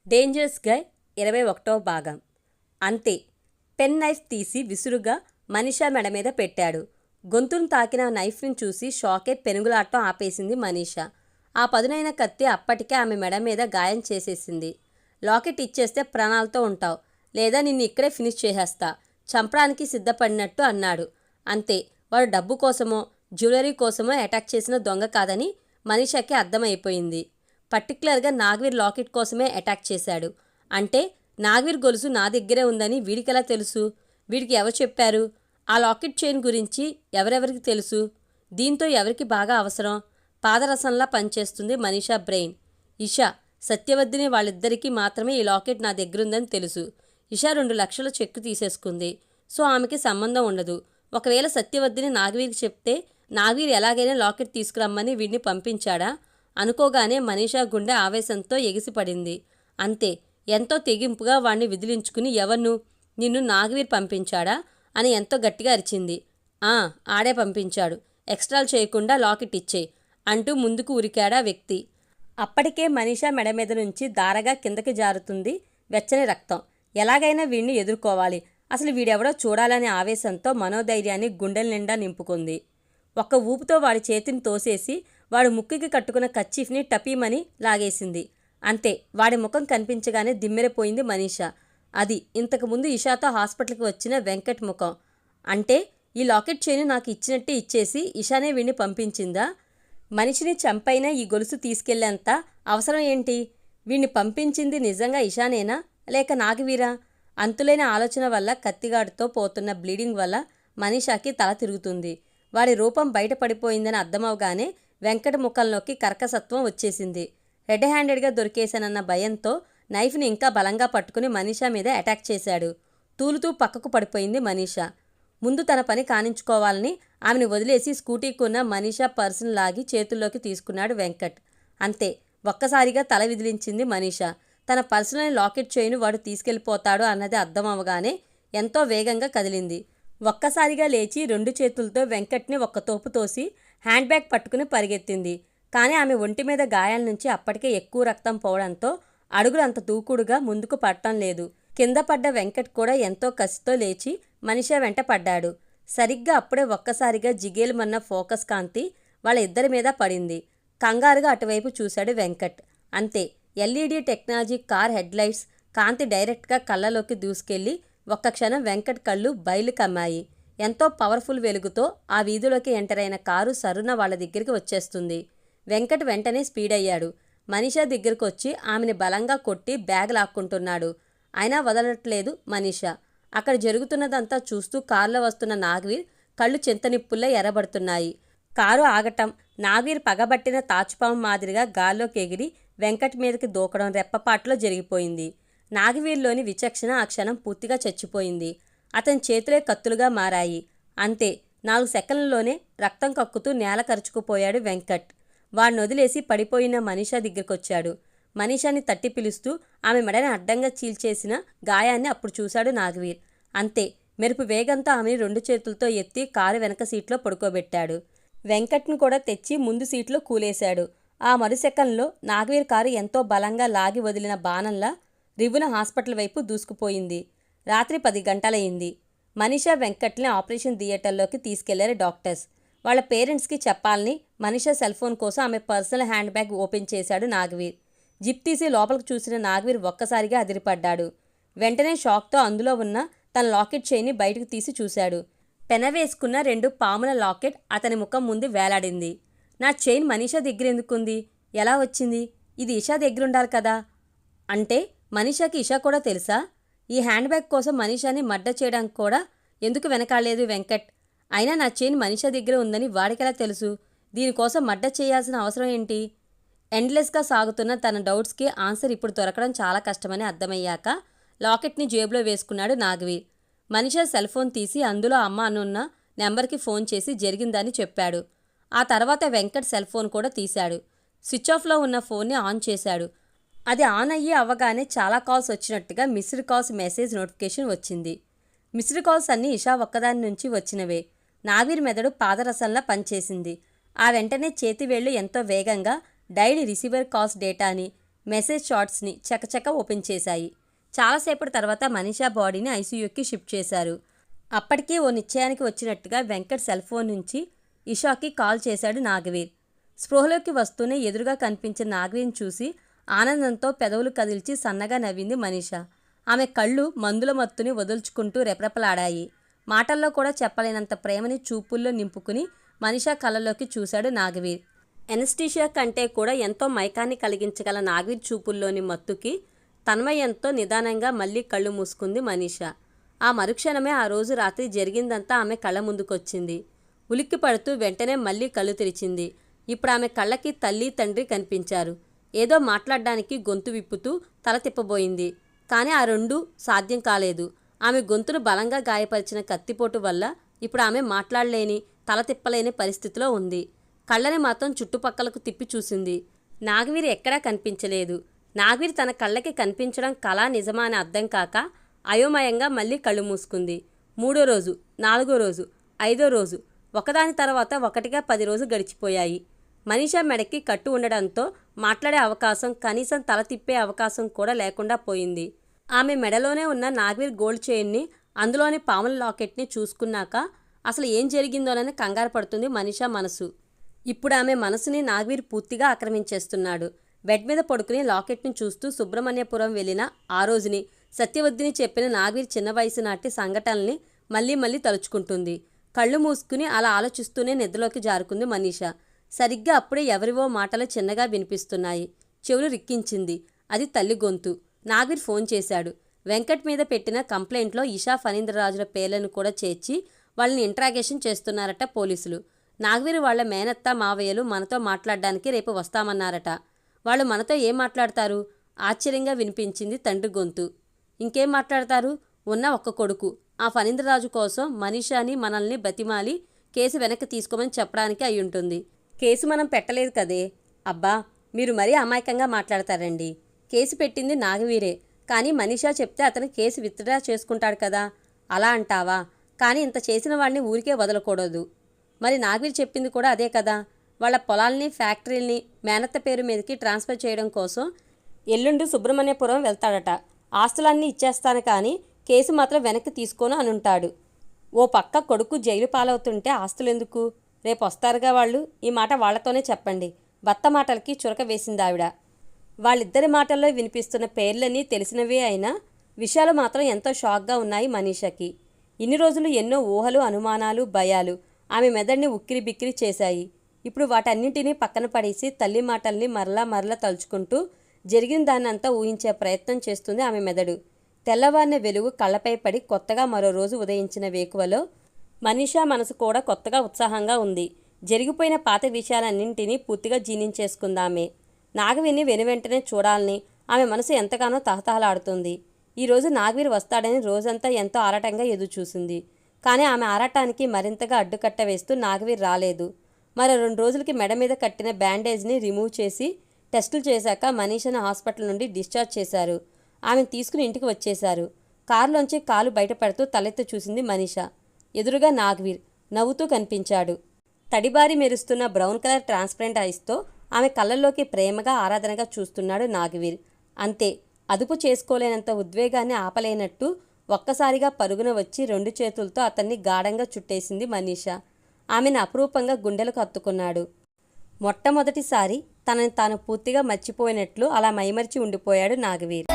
Dangerous గై 21వ భాగం. అంతే, పెన్ నైఫ్ తీసి విసురుగా మనీషా మెడ మీద పెట్టాడు. గొంతును తాకిన నైఫ్ని చూసి షాకే పెనుగులాటం ఆపేసింది మనీషా. ఆ పదునైన కత్తి అప్పటికే ఆమె మెడ మీద గాయం చేసేసింది. లాకెట్ ఇచ్చేస్తే ప్రాణాలతో ఉంటావు, లేదా నిన్ను ఇక్కడే ఫినిష్ చేసేస్తా, చంపడానికి సిద్ధపడినట్టు అన్నాడు. అంతే, వాడు డబ్బు కోసమో జ్యువెలరీ కోసమో అటాక్ చేసిన దొంగ కాదని మనీషాకి అర్థమైపోయింది. పర్టికులర్గా నాగవీర్ లాకెట్ కోసమే అటాక్ చేశాడు. అంటే నాగవీర్ గొలుసు నా దగ్గరే ఉందని వీడికెలా తెలుసు? వీడికి ఎవరు చెప్పారు? ఆ లాకెట్ చైన్ గురించి ఎవరెవరికి తెలుసు? దీంతో ఎవరికి బాగా అవసరం? పాదరసంలా పనిచేస్తుంది మనీషా బ్రెయిన్. ఇషా, సత్యవతిని వాళ్ళిద్దరికీ మాత్రమే ఈ లాకెట్ నా దగ్గరుందని తెలుసు. ఇషా 2 లక్షల చెక్కు తీసేసుకుంది. సో ఆమెకి సంబంధం ఉండదు. ఒకవేళ సత్యవతిని నాగవీర్కి చెప్తే నాగవీర్ ఎలాగైనా లాకెట్ తీసుకురమ్మని వీడిని పంపించాడా? అనుకోగానే మనీషా గుండె ఆవేశంతో ఎగిసిపడింది. అంతే, ఎంతో తెగింపుగా వాణ్ణి విదిలించుకుని ఎవరు నిన్ను నాగవీర్ పంపించాడా అని ఎంతో గట్టిగా అరిచింది. ఆడే పంపించాడు, ఎక్స్ట్రాలు చేయకుండా లాకెట్ ఇచ్చేయి అంటూ ముందుకు ఉరికాడా వ్యక్తి. అప్పటికే మనీషా మెడ మీద నుంచి దారగా కిందకి జారుతుంది వెచ్చని రక్తం. ఎలాగైనా వీడిని ఎదుర్కోవాలి, అసలు వీడెవడో చూడాలనే ఆవేశంతో మనోధైర్యాన్ని గుండెల నిండా నింపుకుంది. ఒక్క ఊపుతో వాడి చేతిని తోసేసి వాడు ముక్కుకి కట్టుకున్న కచ్చీఫ్ని టపీమని లాగేసింది. అంతే, వాడి ముఖం కనిపించగానే దిమ్మెరపోయింది మనీషా. అది ఇంతకుముందు ఇషాతో హాస్పిటల్కి వచ్చిన వెంకట్ ముఖం. అంటే ఈ లాకెట్ చైన్ నాకు ఇచ్చినట్టే ఇచ్చేసి ఇషానే వీడిని పంపించిందా? మనిషిని చంపైనా ఈ గొలుసు తీసుకెళ్లేంత అవసరం ఏంటి? వీడిని పంపించింది నిజంగా ఇషానేనా లేక నాగవీరా? అంతులేని ఆలోచన వల్ల కత్తిగాడుతో పోతున్న బ్లీడింగ్ వల్ల మనీషాకి తల తిరుగుతుంది. వాడి రూపం బయటపడిపోయిందని అర్థమవగానే వెంకట ముఖంలోకి కర్కసత్వం వచ్చేసింది. రెడ్ హ్యాండెడ్గా దొరికేశానన్న భయంతో నైఫ్ని ఇంకా బలంగా పట్టుకుని మనీషా మీద అటాక్ చేశాడు. తూలుతూ పక్కకు పడిపోయింది మనీషా. ముందు తన పని కానించుకోవాలని ఆమెను వదిలేసి స్కూటీకి ఉన్న మనీషా పర్సును లాగి చేతుల్లోకి తీసుకున్నాడు వెంకట్. అంతే, ఒక్కసారిగా తల విదిలించింది మనీషా. తన పర్సులోని లాకెట్ చైన్ వాడు తీసుకెళ్లిపోతాడు అన్నది అర్థమవగానే ఎంతో వేగంగా కదిలింది. ఒక్కసారిగా లేచి 2 చేతులతో వెంకట్ని ఒక్క తోపు తోసి హ్యాండ్ బ్యాగ్ పట్టుకుని పరిగెత్తింది. కానీ ఆమె ఒంటి మీద గాయాల నుంచి అప్పటికే ఎక్కువ రక్తం పోవడంతో అడుగులు అంత దూకుడుగా ముందుకు పడటం లేదు. కింద పడ్డ వెంకట్ కూడా ఎంతో కసితో లేచి మనీషా వెంట పడ్డాడు. సరిగ్గా అప్పుడే ఒక్కసారిగా జిగేలుమన్న ఫోకస్ కాంతి వాళ్ళ ఇద్దరి మీద పడింది. కంగారుగా అటువైపు చూశాడు వెంకట్. అంతే, ఎల్ఈడి టెక్నాలజీ కార్ హెడ్లైట్స్ కాంతి డైరెక్ట్గా కళ్ళలోకి దూసుకెళ్లి ఒక్క క్షణం వెంకట్ కళ్ళు బయలు కమ్మాయి. ఎంతో పవర్ఫుల్ వెలుగుతో ఆ వీధిలోకి ఎంటర్ అయిన కారు సరున వాళ్ళ దగ్గరికి వచ్చేస్తుంది. వెంకట్ వెంటనే స్పీడ్ అయ్యాడు. మనీషా దగ్గరకు వచ్చి ఆమెని బలంగా కొట్టి బ్యాగ్ లాక్కుంటున్నాడు. అయినా వదలట్లేదు మనీషా. అక్కడ జరుగుతున్నదంతా చూస్తూ కారులో వస్తున్న నాగవీర్ కళ్ళు చింతనిప్పుల్లో ఎర్రబడుతున్నాయి. కారు ఆగటం, నాగవీర్ పగబట్టిన తాచుపాము మాదిరిగా గాల్లోకి ఎగిరి వెంకట్ మీదకి దూకడం రెప్పపాట్లో జరిగిపోయింది. నాగవీర్లోని విచక్షణ ఆ క్షణం పూర్తిగా చచ్చిపోయింది. అతని చేతులే కత్తులుగా మారాయి. అంతే, 4 సెకన్లలోనే రక్తం కక్కుతూ నేల కరుచుకుపోయాడు వెంకట్. వాడిని వదిలేసి పడిపోయిన మనీషా దగ్గరకొచ్చాడు. మనీషాని తట్టి పిలుస్తూ ఆమె మెడని అడ్డంగా చీల్చేసిన గాయాన్ని అప్పుడు చూశాడు నాగవీర్. అంతే, మెరుపు వేగంతో ఆమెని 2 చేతులతో ఎత్తి కారు వెనక సీట్లో పడుకోబెట్టాడు. వెంకట్ను కూడా తెచ్చి ముందు సీట్లో కూలేశాడు. ఆ మరు సెకన్లో నాగవీర్ కారు ఎంతో బలంగా లాగి వదిలిన బాణంలా రివ్వున హాస్పిటల్ వైపు దూసుకుపోయింది. రాత్రి 10 గంటలయింది. మనీషా వెంకట్ని ఆపరేషన్ థియేటర్లోకి తీసుకెళ్లారు డాక్టర్స్. వాళ్ళ పేరెంట్స్కి చెప్పాలని మనీషా సెల్ ఫోన్ కోసం ఆమె పర్సనల్ హ్యాండ్ బ్యాగ్ ఓపెన్ చేశాడు నాగవీర్. జిప్ తీసి లోపలికి చూసిన నాగవీర్ ఒక్కసారిగా అదిరిపడ్డాడు. వెంటనే షాక్తో అందులో ఉన్న తన లాకెట్ చైన్ని బయటకు తీసి చూశాడు. పెనవేసుకున్న 2 పాముల లాకెట్ అతని ముఖం ముందు వేలాడింది. నా చైన్ మనీషా దగ్గర ఎందుకుంది? ఎలా వచ్చింది? ఇది ఇషా దగ్గరుండాలి కదా? అంటే మనీషాకి ఇషా కూడా తెలుసా? ఈ హ్యాండ్ బ్యాగ్ కోసం మనీషాని మర్డర్ చేయడానికి కూడా ఎందుకు వెనకాడలేదు వెంకట్? అయినా నా చైన్ మనీషా దగ్గర ఉందని వాడికెలా తెలుసు? దీనికోసం మర్డర్ చేయాల్సిన అవసరం ఏంటి? ఎండ్లెస్గా సాగుతున్న తన డౌట్స్కి ఆన్సర్ ఇప్పుడు దొరకడం చాలా కష్టమని అర్థమయ్యాక లాకెట్ని జేబులో వేసుకున్నాడు నాగవీర్. మనీషా సెల్ ఫోన్ తీసి అందులో అమ్మ అనున్న నెంబర్కి ఫోన్ చేసి జరిగిందని చెప్పాడు. ఆ తర్వాత వెంకట్ సెల్ ఫోన్ కూడా తీశాడు. స్విచ్ ఆఫ్లో ఉన్న ఫోన్ని ఆన్ చేశాడు. అది ఆన్ అయ్యి అవ్వగానే చాలా కాల్స్ వచ్చినట్టుగా మిస్డ్ కాల్స్ మెసేజ్ నోటిఫికేషన్ వచ్చింది. మిస్డ్ కాల్స్ అన్నీ ఇషా ఒక్కదాని నుంచి వచ్చినవే. నాగవీర్ మెదడు పాదరసంలా పనిచేసింది. ఆ వెంటనే చేతివేళ్లు ఎంతో వేగంగా డైడ్ రిసీవర్ కాల్స్ డేటాని మెసేజ్ షార్ట్స్ని చకచక ఓపెన్ చేశాయి. చాలాసేపటి తర్వాత మనీషా బాడీని ఐసీయూకి షిఫ్ట్ చేశారు. అప్పటికే ఓ నిశ్చయానికి వచ్చినట్టుగా వెంకట్ సెల్ ఫోన్ నుంచి ఇషాకి కాల్ చేశాడు నాగవీర్. స్పృహలోకి వస్తూనే ఎదురుగా కనిపించిన నాగవీర్ని చూసి ఆనందంతో పెదవులు కదిల్చి సన్నగా నవ్వింది మనీషా. ఆమె కళ్ళు మందుల మత్తుని వదుల్చుకుంటూ రెపరెపలాడాయి. మాటల్లో కూడా చెప్పలేనంత ప్రేమని చూపుల్లో నింపుకుని మనీషా కళ్ళలోకి చూశాడు నాగవీర్. ఎనస్థీషియా కంటే కూడా ఎంతో మైకాన్ని కలిగించగల నాగవీర్ చూపుల్లోని మత్తుకి తన్మయంతో నిదానంగా మళ్ళీ కళ్ళు మూసుకుంది మనీషా. ఆ మరుక్షణమే ఆ రోజు రాత్రి జరిగిందంతా ఆమె కళ్ళ ముందుకొచ్చింది. ఉలిక్కి పడుతూ వెంటనే మళ్ళీ కళ్ళు తెరిచింది. ఇప్పుడు ఆమె కళ్ళకి తల్లి తండ్రి కనిపించారు. ఏదో మాట్లాడడానికి గొంతు విప్పుతూ తల తిప్పబోయింది. కానీ ఆ రెండూ సాధ్యం కాలేదు. ఆమె గొంతును బలంగా గాయపరిచిన కత్తిపోటు వల్ల ఇప్పుడు ఆమె మాట్లాడలేని, తల తిప్పలేని పరిస్థితిలో ఉంది. కళ్ళని మాత్రం చుట్టుపక్కలకు తిప్పి చూసింది. నాగవీర్ ఎక్కడా కనిపించలేదు. నాగవీర్ తన కళ్ళకి కనిపించడం కళా నిజమా అని అర్థం కాక అయోమయంగా మళ్ళీ కళ్ళు మూసుకుంది. 3వ రోజు, 4వ రోజు, 5వ రోజు, ఒకదాని తర్వాత ఒకటిగా 10 రోజులు గడిచిపోయాయి. మనీషా మెడకి కట్టు ఉండడంతో మాట్లాడే అవకాశం, కనీసం తల తిప్పే అవకాశం కూడా లేకుండా పోయింది. ఆమె మెడలోనే ఉన్న నాగవీర్ గోల్డ్ చైన్ని, అందులోని పాముల లాకెట్ని చూసుకున్నాక అసలు ఏం జరిగిందోనని కంగారు పడుతుంది మనీషా మనసు. ఇప్పుడు ఆమె మనసుని నాగవీర్ పూర్తిగా ఆక్రమించేస్తున్నాడు. బెడ్ మీద పడుకుని లాకెట్ని చూస్తూ సుబ్రహ్మణ్యపురం వెళ్ళిన ఆ రోజుని, సత్యవతిని చెప్పిన నాగవీర్ చిన్న వయసు నాటి సంఘటనల్ని మళ్ళీ మళ్ళీ తలుచుకుంటుంది. కళ్ళు మూసుకుని అలా ఆలోచిస్తూనే నిద్రలోకి జారుకుంది మనీషా. సరిగ్గా అప్పుడే ఎవరివో మాటలు చిన్నగా వినిపిస్తున్నాయి. చెవులు రిక్కించింది. అది తల్లి గొంతు. నాగవీర్ ఫోన్ చేశాడు. వెంకట్ మీద పెట్టిన కంప్లైంట్లో ఇషా, ఫణీంద్రరాజుల పేర్లను కూడా చేర్చి వాళ్ళని ఇంట్రాగేషన్ చేస్తున్నారట పోలీసులు. నాగవీర్ వాళ్ళ మేనత్త, మావయ్యలు మనతో మాట్లాడడానికి రేపు వస్తామన్నారట. వాళ్ళు మనతో ఏం మాట్లాడతారు? ఆశ్చర్యంగా వినిపించింది తండ్రి గొంతు. ఇంకేం మాట్లాడతారు? ఉన్న ఒక్క కొడుకు, ఆ ఫణీంద్రరాజు కోసం మనీషాని, మనల్ని బతిమాలి కేసు వెనక్కి తీసుకోమని చెప్పడానికి అయ్యుంటుంది. కేసు మనం పెట్టలేదు కదే. అబ్బా, మీరు మరీ అమాయకంగా మాట్లాడతారండి. కేసు పెట్టింది నాగవీరే, కానీ మనీషా చెప్తే అతను కేసు విత్డ్రా చేసుకుంటాడు కదా. అలా అంటావా? కానీ ఇంత చేసిన వాడిని ఊరికే వదలకూడదు. మరి నాగవీర్ చెప్పింది కూడా అదే కదా. వాళ్ళ పొలాల్ని, ఫ్యాక్టరీల్ని మేనత్త పేరు మీదకి ట్రాన్స్ఫర్ చేయడం కోసం ఎల్లుండి సుబ్రహ్మణ్యపురం వెళ్తాడట. ఆస్తులన్నీ ఇచ్చేస్తాను కానీ కేసు మాత్రం వెనక్కి తీసుకోను అనుంటాడు. ఓ పక్క కొడుకు జైలు పాలవుతుంటే ఆస్తులెందుకు? రేపు వస్తారుగా వాళ్ళు. ఈ మాట వాళ్లతోనే చెప్పండి. భర్త మాటలకి చురక వేసింది ఆవిడ. వాళ్ళిద్దరి మాటల్లో వినిపిస్తున్న పేర్లన్నీ తెలిసినవే అయినా విషయాలు మాత్రం ఎంతో షాక్గా ఉన్నాయి మనీషాకి. ఇన్ని రోజులు ఎన్నో ఊహలు, అనుమానాలు, భయాలు ఆమె మెదడుని ఉక్కిరి బిక్కిరి చేశాయి. ఇప్పుడు వాటన్నింటినీ పక్కన పడేసి తల్లి మాటల్ని మరలా మరలా తలుచుకుంటూ జరిగిన దాన్నంతా ఊహించే ప్రయత్నం చేస్తుంది ఆమె మెదడు. తెల్లవారిన వెలుగు కళ్ళపై పడి కొత్తగా మరో రోజు ఉదయించిన వేకువలో మనీషా మనసు కూడా కొత్తగా ఉత్సాహంగా ఉంది. జరిగిపోయిన పాత విషయాలన్నింటినీ పూర్తిగా జీర్ణించేసుకుందామే. నాగవీర్ని వెనువెంటనే చూడాలని ఆమె మనసు ఎంతగానో తహతహలాడుతుంది. ఈరోజు నాగవీర్ వస్తాడని రోజంతా ఎంతో ఆరాటంగా ఎదురుచూసింది. కానీ ఆమె ఆరాటానికి మరింతగా అడ్డుకట్ట వేస్తూ నాగవీర్ రాలేదు. మరో 2 రోజులకి మెడ మీద కట్టిన బ్యాండేజ్ని రిమూవ్ చేసి టెస్టులు చేశాక మనీషాను హాస్పిటల్ నుండి డిశ్చార్జ్ చేశారు. ఆమెను తీసుకుని ఇంటికి వచ్చేశారు. కారులోంచి కాలు బయటపడుతూ తలెత్తి చూసింది మనీషా. ఎదురుగా నాగవీర్ నవ్వుతూ కనిపించాడు. తడిబారి మెరుస్తున్న బ్రౌన్ కలర్ ట్రాన్స్పరెంట్ ఐస్తో ఆమె కళ్ళల్లోకి ప్రేమగా, ఆరాధనగా చూస్తున్నాడు నాగవీర్. అంతే, అదుపు చేసుకోలేనంత ఉద్వేగాన్ని ఆపలేనట్టు ఒక్కసారిగా పరుగున వచ్చి 2 చేతులతో అతన్ని గాఢంగా చుట్టేసింది మనీషా. ఆమెను అపురూపంగా గుండెలకు హత్తుకున్నాడు. మొట్టమొదటిసారి తనని తాను పూర్తిగా మర్చిపోయినట్లు అలా మైమరిచి ఉండిపోయాడు నాగవీర్.